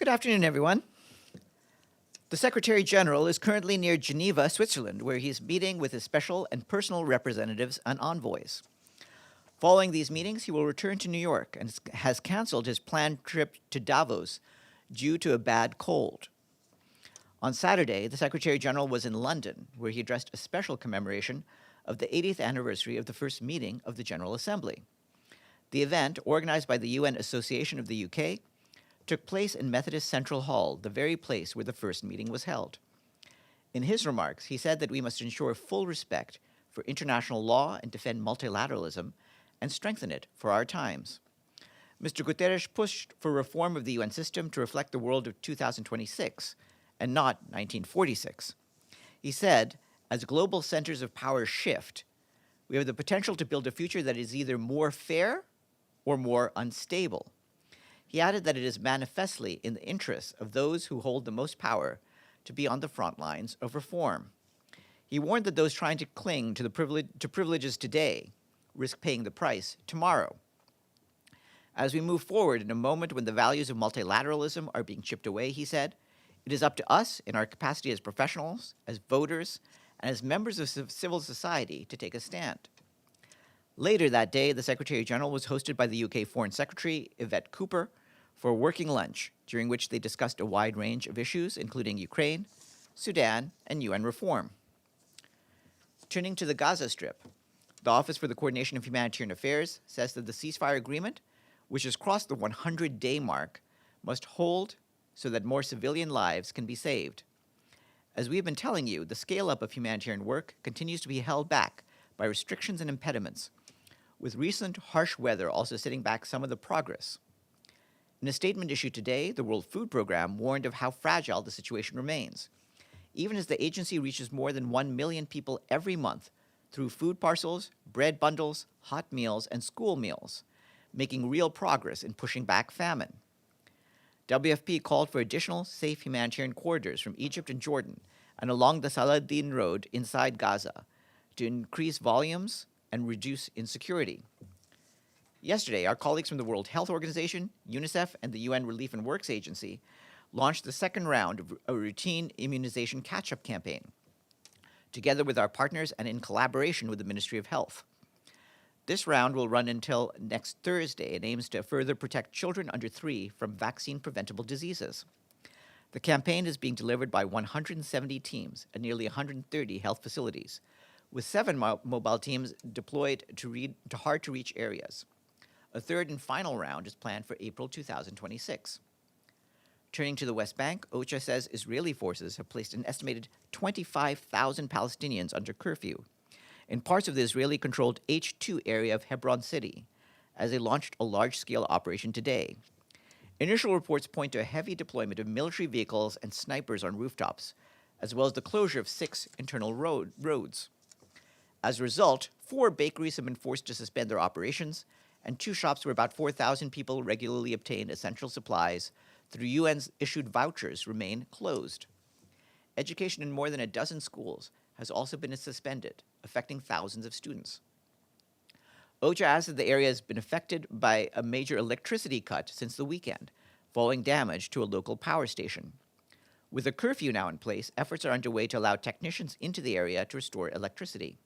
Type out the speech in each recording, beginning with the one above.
Good afternoon, everyone. The Secretary General is currently near Geneva, Switzerland, where he's meeting with his special and personal representatives and envoys. Following these meetings, he will return to New York and has canceled his planned trip to Davos due to a bad cold. On Saturday, the Secretary General was in London, where he addressed a special commemoration of the 80th anniversary of the first meeting of the General Assembly. The event, organized by the UN Association of the UK, took place in Methodist Central Hall, the very place where the first meeting was held. In his remarks, he said that we must ensure full respect for international law and defend multilateralism and strengthen it for our times. Mr. Guterres pushed for reform of the UN system to reflect the world of 2026 and not 1946. He said, as global centers of power shift, we have the potential to build a future that is either more fair or more unstable. He added that it is manifestly in the interests of those who hold the most power to be on the front lines of reform. He warned that those trying to cling to privileges today risk paying the price tomorrow. As we move forward in a moment when the values of multilateralism are being chipped away, he said, it is up to us in our capacity as professionals, as voters, and as members of civil society to take a stand. Later that day, the Secretary General was hosted by the UK Foreign Secretary, Yvette Cooper, for a working lunch, during which they discussed a wide range of issues, including Ukraine, Sudan, and UN reform. Turning to the Gaza Strip, the Office for the Coordination of Humanitarian Affairs says that the ceasefire agreement, which has crossed the 100-day mark, must hold so that more civilian lives can be saved. As we have been telling you, the scale-up of humanitarian work continues to be held back by restrictions and impediments, with recent harsh weather also setting back some of the progress. In a statement issued today, the World Food Programme warned of how fragile the situation remains, even as the agency reaches more than 1 million people every month through food parcels, bread bundles, hot meals, and school meals, making real progress in pushing back famine. WFP called for additional safe humanitarian corridors from Egypt and Jordan and along the Saladin Road inside Gaza to increase volumes and reduce insecurity. Yesterday, our colleagues from the World Health Organization, UNICEF, and the UN Relief and Works Agency launched the second round of a routine immunization catch-up campaign, together with our partners and in collaboration with the Ministry of Health. This round will run until next Thursday and aims to further protect children under 3 from vaccine-preventable diseases. The campaign is being delivered by 170 teams at nearly 130 health facilities, with 7 mobile teams deployed to hard-to-reach areas. A third and final round is planned for April 2026. Turning to the West Bank, OCHA says Israeli forces have placed an estimated 25,000 Palestinians under curfew in parts of the Israeli-controlled H2 area of Hebron City, as they launched a large-scale operation today. Initial reports point to a heavy deployment of military vehicles and snipers on rooftops, as well as the closure of 6 internal roads. As a result, 4 bakeries have been forced to suspend their operations, and 2 shops where about 4,000 people regularly obtain essential supplies through UN's issued vouchers remain closed. Education in more than a dozen schools has also been suspended, affecting thousands of students. OCHA adds that the area has been affected by a major electricity cut since the weekend, following damage to a local power station. With a curfew now in place, efforts are underway to allow technicians into the area to restore electricity.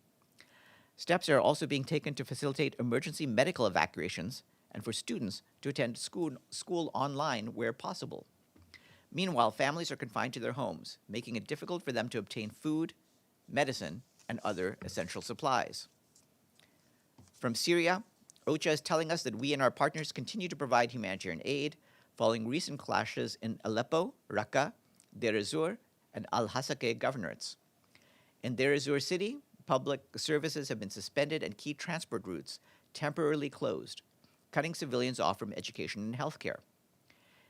Steps are also being taken to facilitate emergency medical evacuations and for students to attend school online where possible. Meanwhile, families are confined to their homes, making it difficult for them to obtain food, medicine, and other essential supplies. From Syria, OCHA is telling us that we and our partners continue to provide humanitarian aid following recent clashes in Aleppo, Raqqa, Deir ez-Zor, and Al-Hasakeh governorates. In Deir ez-Zor city, public services have been suspended and key transport routes temporarily closed, cutting civilians off from education and healthcare.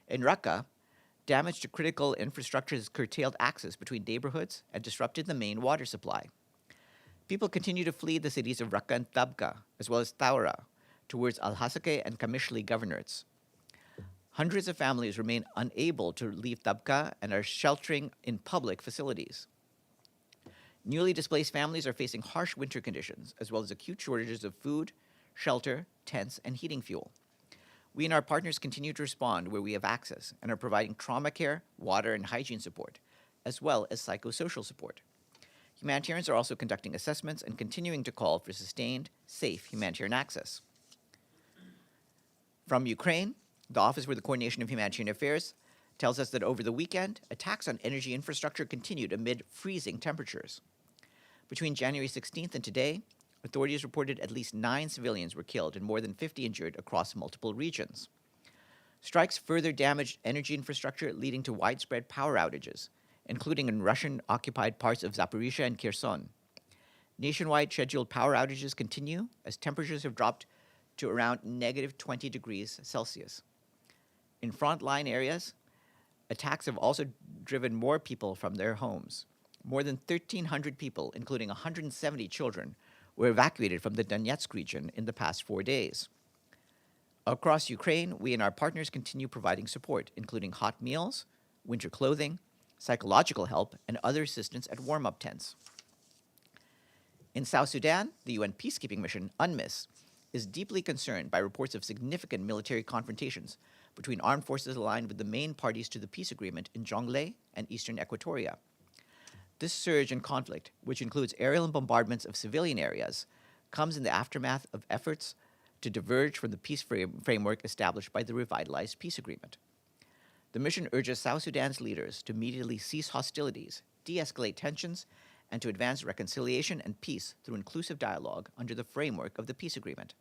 In Raqqa, damage to critical infrastructure has curtailed access between neighborhoods and disrupted the main water supply. People continue to flee the cities of Raqqa and Tabqa, as well as Thawra, towards Al-Hasakeh and Kamishli governorates. Hundreds of families remain unable to leave Tabqa and are sheltering in public facilities. Newly displaced families are facing harsh winter conditions, as well as acute shortages of food, shelter, tents, and heating fuel. We and our partners continue to respond where we have access and are providing trauma care, water, and hygiene support, as well as psychosocial support. Humanitarians are also conducting assessments and continuing to call for sustained, safe humanitarian access. From Ukraine, the Office for the Coordination of Humanitarian Affairs tells us that over the weekend, attacks on energy infrastructure continued amid freezing temperatures. Between January 16th and today, authorities reported at least 9 civilians were killed and more than 50 injured across multiple regions. Strikes further damaged energy infrastructure, leading to widespread power outages, including in Russian-occupied parts of Zaporizhia and Kherson. Nationwide scheduled power outages continue as temperatures have dropped to around negative 20 degrees Celsius. In frontline areas, attacks have also driven more people from their homes. More than 1,300 people, including 170 children, were evacuated from the Donetsk region in the past 4 days. Across Ukraine, we and our partners continue providing support, including hot meals, winter clothing, psychological help, and other assistance at warm-up tents. In South Sudan, the UN peacekeeping mission, UNMISS, is deeply concerned by reports of significant military confrontations between armed forces aligned with the main parties to the peace agreement in Jonglei and eastern Equatoria. This surge in conflict, which includes aerial bombardments of civilian areas, comes in the aftermath of efforts to diverge from the peace framework established by the revitalized peace agreement. The mission urges South Sudan's leaders to immediately cease hostilities, de-escalate tensions, and to advance reconciliation and peace through inclusive dialogue under the framework of the peace agreement.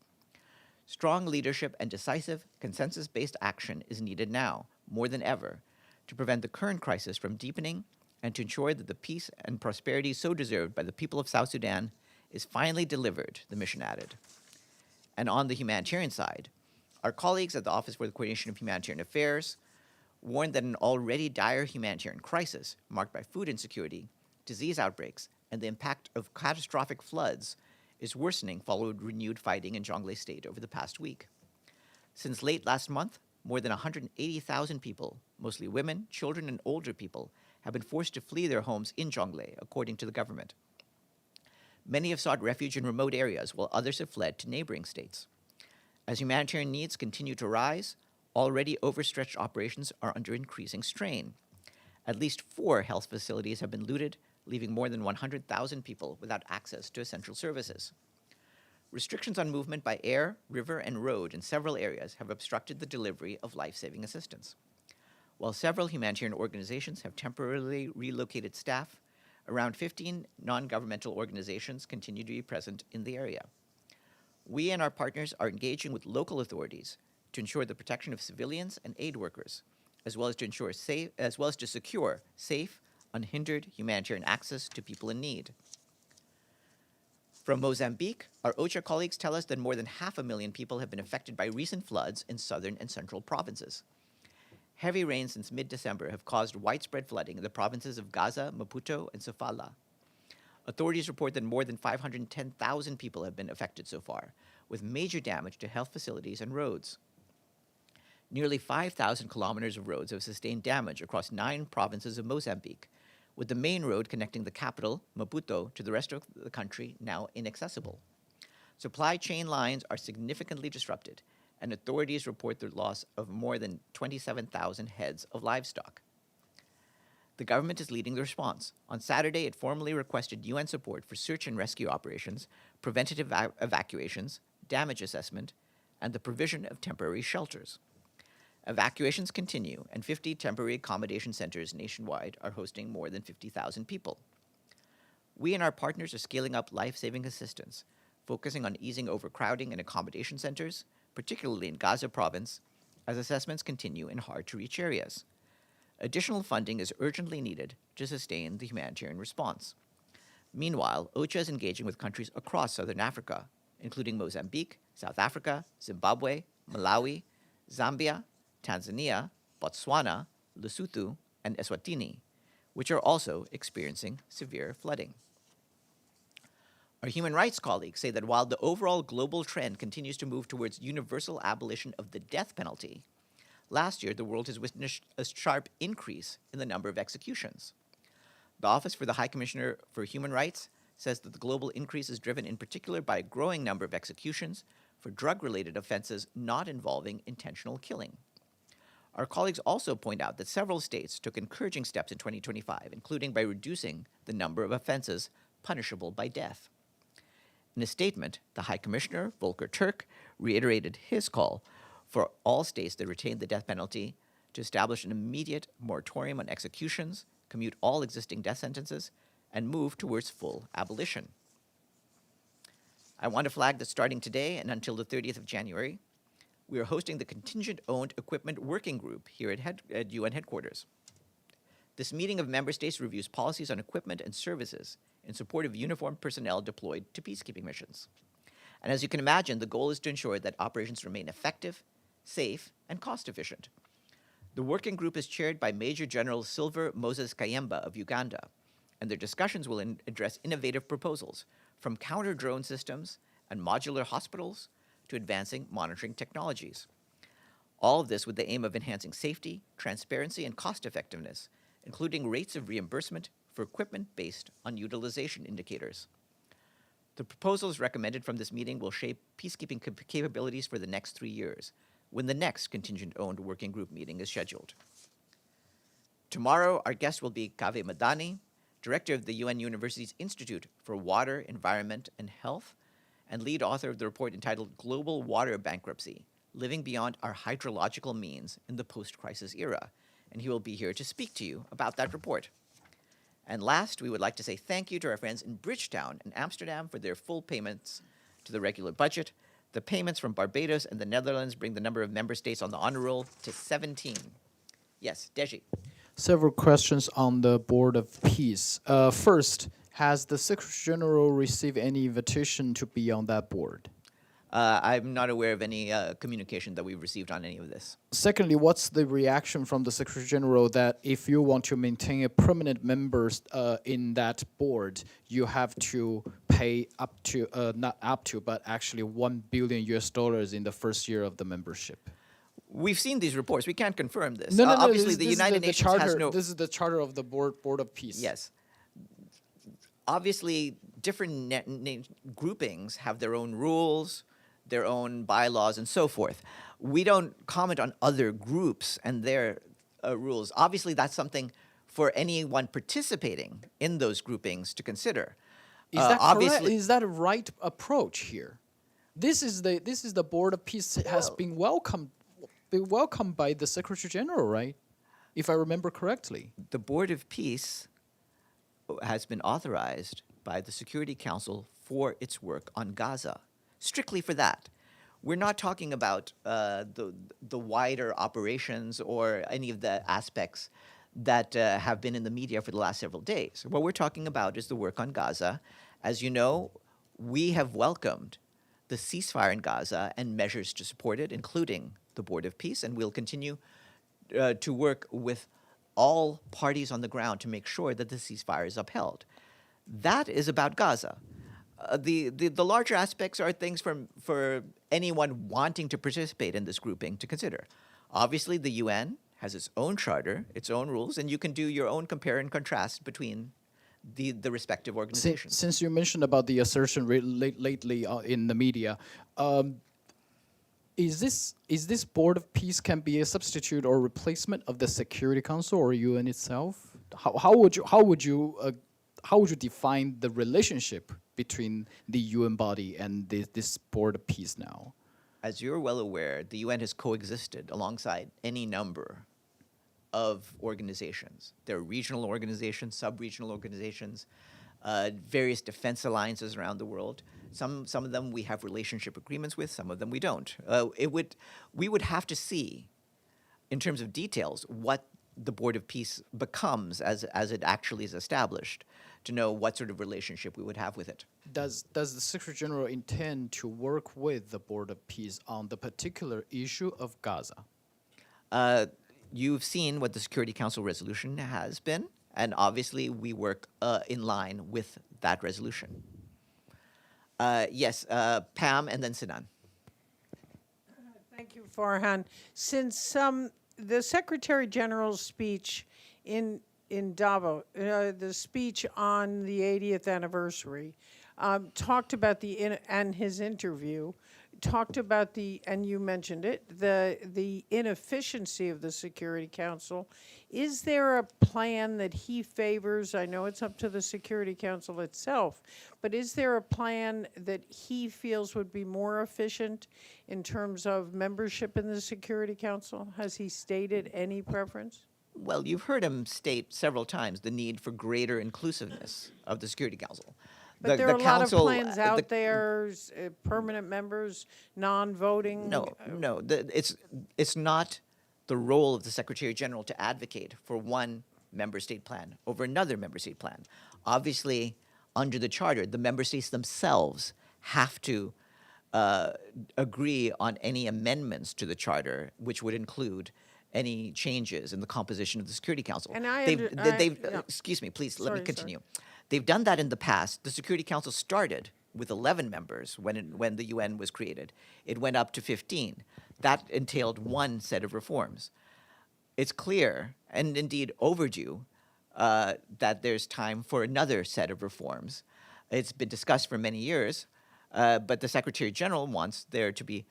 Strong leadership and decisive, consensus-based action is needed now, more than ever, to prevent the current crisis from deepening and to ensure that the peace and prosperity so deserved by the people of South Sudan is finally delivered, the mission added. And on the humanitarian side, our colleagues at the Office for the Coordination of Humanitarian Affairs warned that an already dire humanitarian crisis marked by food insecurity, disease outbreaks, and the impact of catastrophic floods is worsening following renewed fighting in Jonglei State over the past week. Since late last month, more than 180,000 people, mostly women, children, and older people, have been forced to flee their homes in Jonglei, according to the government. Many have sought refuge in remote areas, while others have fled to neighboring states. As humanitarian needs continue to rise, already overstretched operations are under increasing strain. At least 4 health facilities have been looted, leaving more than 100,000 people without access to essential services. Restrictions on movement by air, river, and road in several areas have obstructed the delivery of life-saving assistance. While several humanitarian organizations have temporarily relocated staff, around 15 non-governmental organizations continue to be present in the area. We and our partners are engaging with local authorities to ensure the protection of civilians and aid workers, as well as to secure safe, unhindered humanitarian access to people in need. From Mozambique, our OCHA colleagues tell us that more than 500,000 people have been affected by recent floods in southern and central provinces. Heavy rains since mid-December have caused widespread flooding in the provinces of Gaza, Maputo, and Sofala. Authorities report that more than 510,000 people have been affected so far, with major damage to health facilities and roads. Nearly 5,000 kilometers of roads have sustained damage across 9 provinces of Mozambique, with the main road connecting the capital, Maputo, to the rest of the country now inaccessible. Supply chain lines are significantly disrupted, and authorities report the loss of more than 27,000 heads of livestock. The government is leading the response. On Saturday, it formally requested UN support for search and rescue operations, preventative evacuations, damage assessment, and the provision of temporary shelters. Evacuations continue, and 50 temporary accommodation centers nationwide are hosting more than 50,000 people. We and our partners are scaling up life-saving assistance, focusing on easing overcrowding in accommodation centers, particularly in Gaza province, as assessments continue in hard-to-reach areas. Additional funding is urgently needed to sustain the humanitarian response. Meanwhile, OCHA is engaging with countries across southern Africa, including Mozambique, South Africa, Zimbabwe, Malawi, Zambia, Tanzania, Botswana, Lesotho, and Eswatini, which are also experiencing severe flooding. Our human rights colleagues say that while the overall global trend continues to move towards universal abolition of the death penalty, last year the world has witnessed a sharp increase in the number of executions. The Office for the High Commissioner for Human Rights says that the global increase is driven in particular by a growing number of executions for drug-related offenses not involving intentional killing. Our colleagues also point out that several states took encouraging steps in 2025, including by reducing the number of offenses punishable by death. In a statement, the High Commissioner, Volker Turk, reiterated his call for all states that retain the death penalty to establish an immediate moratorium on executions, commute all existing death sentences, and move towards full abolition. I want to flag that starting today and until the 30th of January, we are hosting the Contingent-Owned Equipment Working Group here at UN headquarters. This meeting of member states reviews policies on equipment and services in support of uniformed personnel deployed to peacekeeping missions. And as you can imagine, the goal is to ensure that operations remain effective, safe, and cost-efficient. The working group is chaired by Major General Silver Moses Kayemba of Uganda, and their discussions will address innovative proposals from counter-drone systems and modular hospitals to advancing monitoring technologies. All of this with the aim of enhancing safety, transparency, and cost-effectiveness, including rates of reimbursement for equipment based on utilization indicators. The proposals recommended from this meeting will shape peacekeeping capabilities for the next 3 years, when the next contingent-owned working group meeting is scheduled. Tomorrow, our guest will be Kaveh Madani, director of the UN University's Institute for Water, Environment, and Health, and lead author of the report entitled Global Water Bankruptcy, Living Beyond Our Hydrological Means in the Post-Crisis Era, and he will be here to speak to you about that report. And last, we would like to say thank you to our friends in Bridgetown and Amsterdam for their full payments to the regular budget. The payments from Barbados and the Netherlands bring the number of member states on the honor roll to 17. Yes, Deji. Several questions on the Board of Peace. First, has the Secretary General received any invitation to be on that board? I'm not aware of any communication that we've received on any of this. Secondly, what's the reaction from the Secretary General that if you want to maintain a permanent member in that board, you have to pay up to, not up to, but actually $1 billion in the first year of the membership? We've seen these reports. We can't confirm this. No, obviously, this the is United Nations charter, has no... This is the charter of the Board of Peace. Yes. Obviously, different groupings have their own rules, their own bylaws, and so forth. We don't comment on other groups and their rules. Obviously, that's something for anyone participating in those groupings to consider. Is that correct? Is that a right approach here? This is the Board of Peace has been welcomed by the Secretary General, right? If I remember correctly. The Board of Peace has been authorized by the Security Council for its work on Gaza, strictly for that. We're not talking about the wider operations or any of the aspects that have been in the media for the last several days. What we're talking about is the work on Gaza. As you know, we have welcomed the ceasefire in Gaza and measures to support it, including the Board of Peace, and we'll continue to work with all parties on the ground to make sure that the ceasefire is upheld. That is about Gaza. The larger aspects are things for anyone wanting to participate in this grouping to consider. Obviously, the UN has its own charter, its own rules, and you can do your own compare and contrast between the respective organizations. Since you mentioned about the assertion lately in the media, is this Board of Peace can be a substitute or replacement of the Security Council or UN itself? How would you define the relationship between the UN body and this Board of Peace now? As you're well aware, the UN has coexisted alongside any number of organizations. There are regional organizations, sub-regional organizations, various defense alliances around the world. Some of them we have relationship agreements with, some of them we don't. We would have to see, in terms of details, what the Board of Peace becomes as it actually is established, to know what sort of relationship we would have with it. Does the Secretary General intend to work with the Board of Peace on the particular issue of Gaza? You've seen what the Security Council resolution has been, and obviously we work in line with that resolution. Yes, Pam and then Sudan. Thank you, Farhan. Since the Secretary General's speech in Davos, the speech on the 80th anniversary, talked about and his interview talked about and you mentioned it, the inefficiency of the Security Council. Is there a plan that he favors? I know it's up to the Security Council itself, but is there a plan that he feels would be more efficient in terms of membership in the Security Council? Has he stated any preference? Well, you've heard him state several times the need for greater inclusiveness of the Security Council. But there are a lot of council, plans out there, permanent members, non-voting. No, it's not the role of the Secretary General to advocate for one member state plan over another member state plan. Obviously, under the charter, the member states themselves have to agree on any amendments to the charter, which would include any changes in the composition of the Security Council. And excuse me, please, let me Sorry. continue. They've done that in the past. The Security Council started with 11 members when the UN was created. It went up to 15. That entailed one set of reforms. It's clear, and indeed overdue, that there's time for another set of reforms. It's been discussed for many years, but the Secretary General wants there to be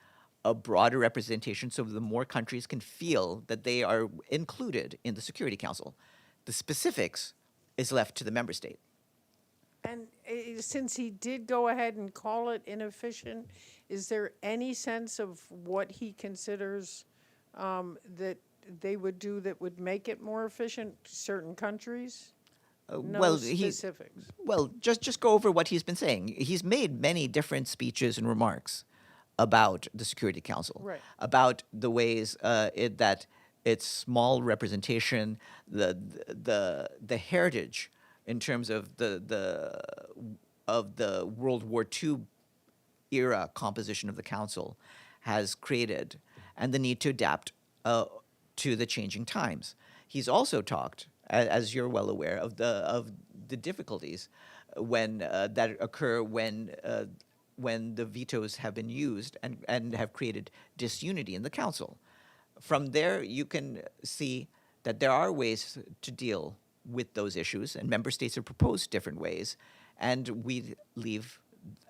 a broader representation so the more countries can feel that they are included in the Security Council. The specifics is left to the member state. And since he did go ahead and call it inefficient, is there any sense of what he considers that they would do that would make it more efficient? Certain countries? No specifics. Just go over what he's been saying. He's made many different speeches and remarks about the Security Council, Right. about the ways that its small representation, the heritage in terms of the World War II era composition of the council has created, and the need to adapt to the changing times. He's also talked, as you're well aware, of the difficulties that occur when the vetoes have been used and have created disunity in the council. From there, you can see that there are ways to deal with those issues, and member states have proposed different ways, and we leave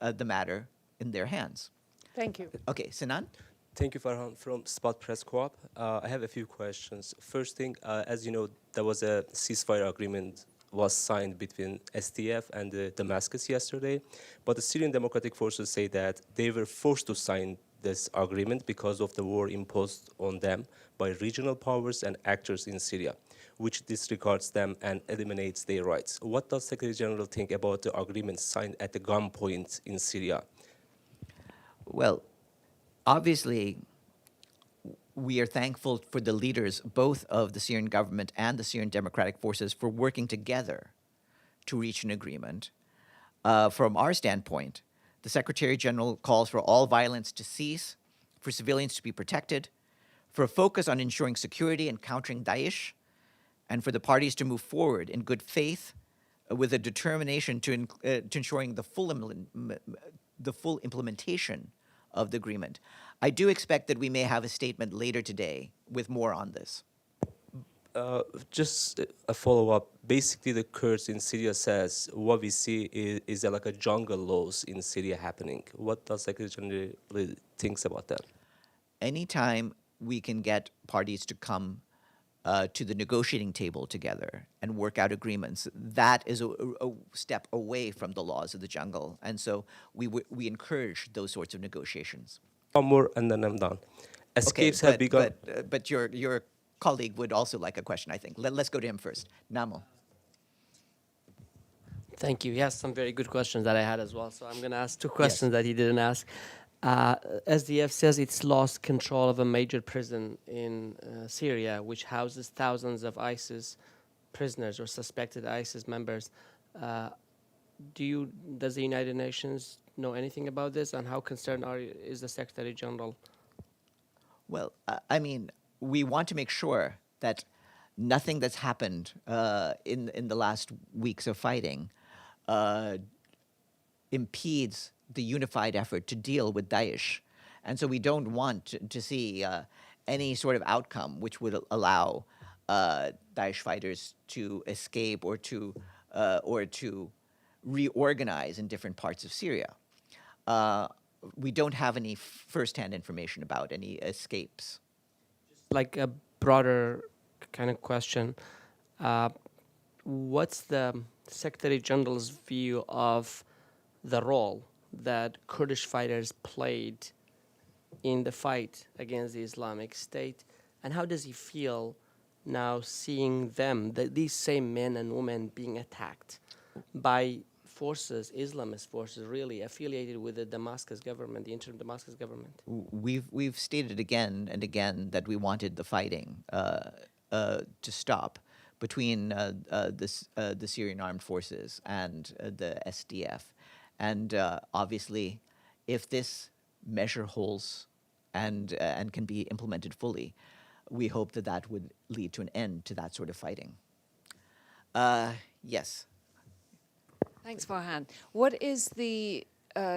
the matter in their hands. Thank you. Okay, Sinan? Thank you, Farhan, from Spot Press Co-op. I have a few questions. First thing, as you know, there was a ceasefire agreement was signed between SDF and Damascus yesterday, but the Syrian Democratic Forces say that they were forced to sign this agreement because of the war imposed on them by regional powers and actors in Syria, which disregards them and eliminates their rights. What does Secretary General think about the agreement signed at the gunpoint in Syria? Well, obviously, we are thankful for the leaders, both of the Syrian government and the Syrian Democratic Forces, for working together to reach an agreement. From our standpoint, the Secretary General calls for all violence to cease, for civilians to be protected, for a focus on ensuring security and countering Daesh, and for the parties to move forward in good faith with a determination to ensuring the full implementation of the agreement. I do expect that we may have a statement later today with more on this. Just a follow-up. Basically, the Kurds in Syria says what we see is like a jungle laws in Syria happening. What does Secretary General thinks about that? Anytime we can get parties to come to the negotiating table together and work out agreements, that is a step away from the laws of the jungle. And so we encourage those sorts of negotiations. One more, and then I'm done. Escapes have begun. But your colleague would also like a question, I think. Let's go to him first. Namo. Thank you. Yes, some very good questions that I had as well. So I'm going to ask two questions that he didn't ask. SDF says it's lost control of a major prison in Syria, which houses thousands of ISIS prisoners or suspected ISIS members. Does the United Nations know anything about this, and how concerned is the Secretary General? Well, I mean, we want to make sure that nothing that's happened in the last weeks of fighting impedes the unified effort to deal with Daesh. And so we don't want to see any sort of outcome which would allow Daesh fighters to escape or to reorganize in different parts of Syria. we don't have any firsthand information about any escapes. Like a broader kind of question, what's the Secretary General's view of the role that Kurdish fighters played in the fight against the Islamic State, and how does he feel now seeing them, these same men and women, being attacked by forces, Islamist forces, really affiliated with the Damascus government, the interim Damascus government? We've stated again and again that we wanted the fighting to stop between the Syrian armed forces and the SDF, and obviously, if this measure holds and can be implemented fully, we hope that that would lead to an end to that sort of fighting. Yes. Thanks, Farhan. What is the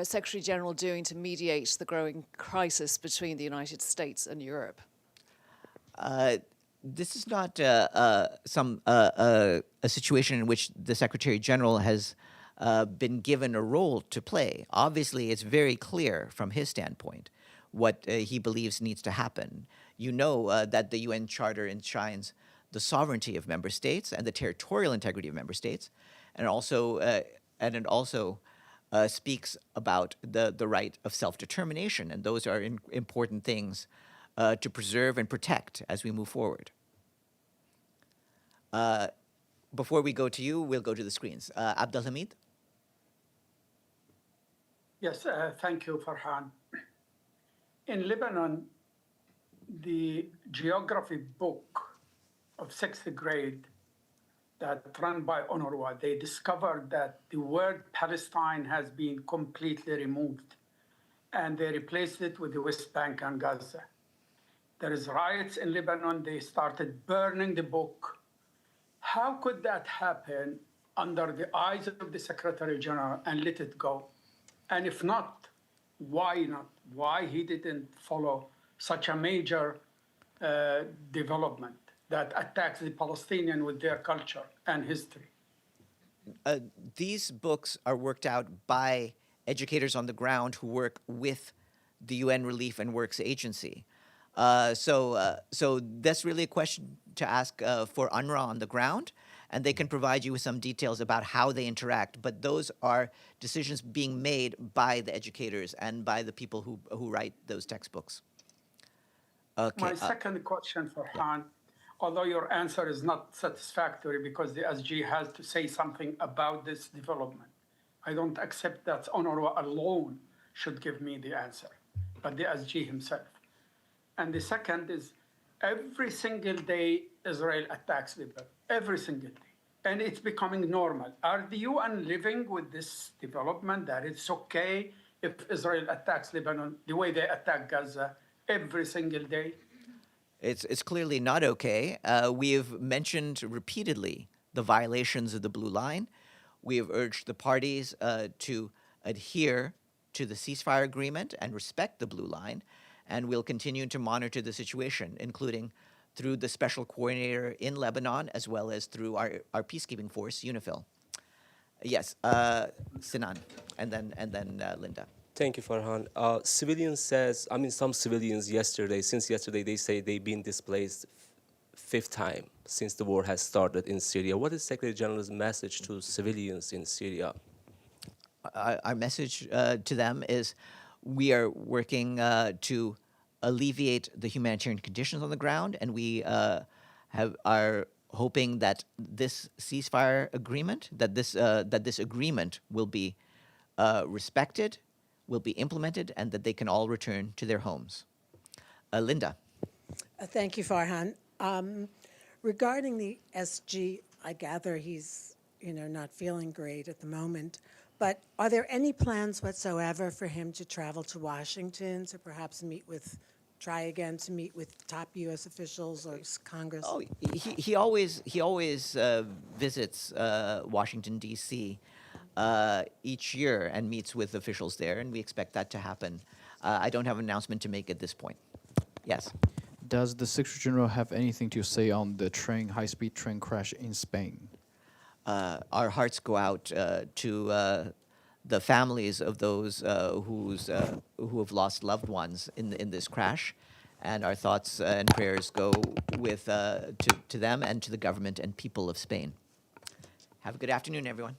Secretary General doing to mediate the growing crisis between the United States and Europe? This is not a situation in which the Secretary General has been given a role to play. Obviously, it's very clear from his standpoint what he believes needs to happen. You know that the UN Charter enshrines the sovereignty of member states and the territorial integrity of member states, and it also speaks about the right of self-determination, and those are important things to preserve and protect as we move forward. Before we go to you, we'll go to the screens. Abdelhamid? Yes, thank you, Farhan. In Lebanon, the geography book of 6th grade that run by UNRWA, they discovered that the word Palestine has been completely removed, and they replaced it with the West Bank and Gaza. There is riots in Lebanon. They started burning the book. How could that happen under the eyes of the Secretary General and let it go? And if not, why not? Why he didn't follow such a major development that attacks the Palestinian with their culture and history? These books are worked out by educators on the ground who work with the UN Relief and Works Agency. So that's really a question to ask for UNRWA on the ground, and they can provide you with some details about how they interact. But those are decisions being made by the educators and by the people who write those textbooks. Okay. My second question, Farhan, although your answer is not satisfactory because the SG has to say something about this development, I don't accept that UNRWA alone should give me the answer, but the SG himself. And the second is, every single day Israel attacks Lebanon, every single day. And it's becoming normal. Are the UN living with this development that it's okay if Israel attacks Lebanon the way they attack Gaza every single day? It's clearly not okay. We have mentioned repeatedly the violations of the Blue Line. We have urged the parties to adhere to the ceasefire agreement and respect the Blue Line, and we'll continue to monitor the situation, including through the special coordinator in Lebanon, as well as through our peacekeeping force, UNIFIL. Yes, Sinan, and then Linda. Thank you, Farhan. Some civilians since yesterday, they say they've been displaced fifth time since the war has started in Syria. What is Secretary General's message to civilians in Syria? Our message to them is we are working to alleviate the humanitarian conditions on the ground, and we are hoping that this ceasefire agreement, that this agreement will be respected, will be implemented, and that they can all return to their homes. Linda. Thank you, Farhan. Regarding the SG, I gather he's not feeling great at the moment. But are there any plans whatsoever for him to travel to Washington to perhaps try again to meet with top U.S. officials or Congress? Oh, he always visits Washington, D.C. Each year and meets with officials there, and we expect that to happen. I don't have an announcement to make at this point. Yes. Does the Secretary General have anything to say on the high-speed train crash in Spain? Our hearts go out to the families of those who have lost loved ones in this crash, and our thoughts and prayers go with to them and to the government and people of Spain. Have a good afternoon, everyone.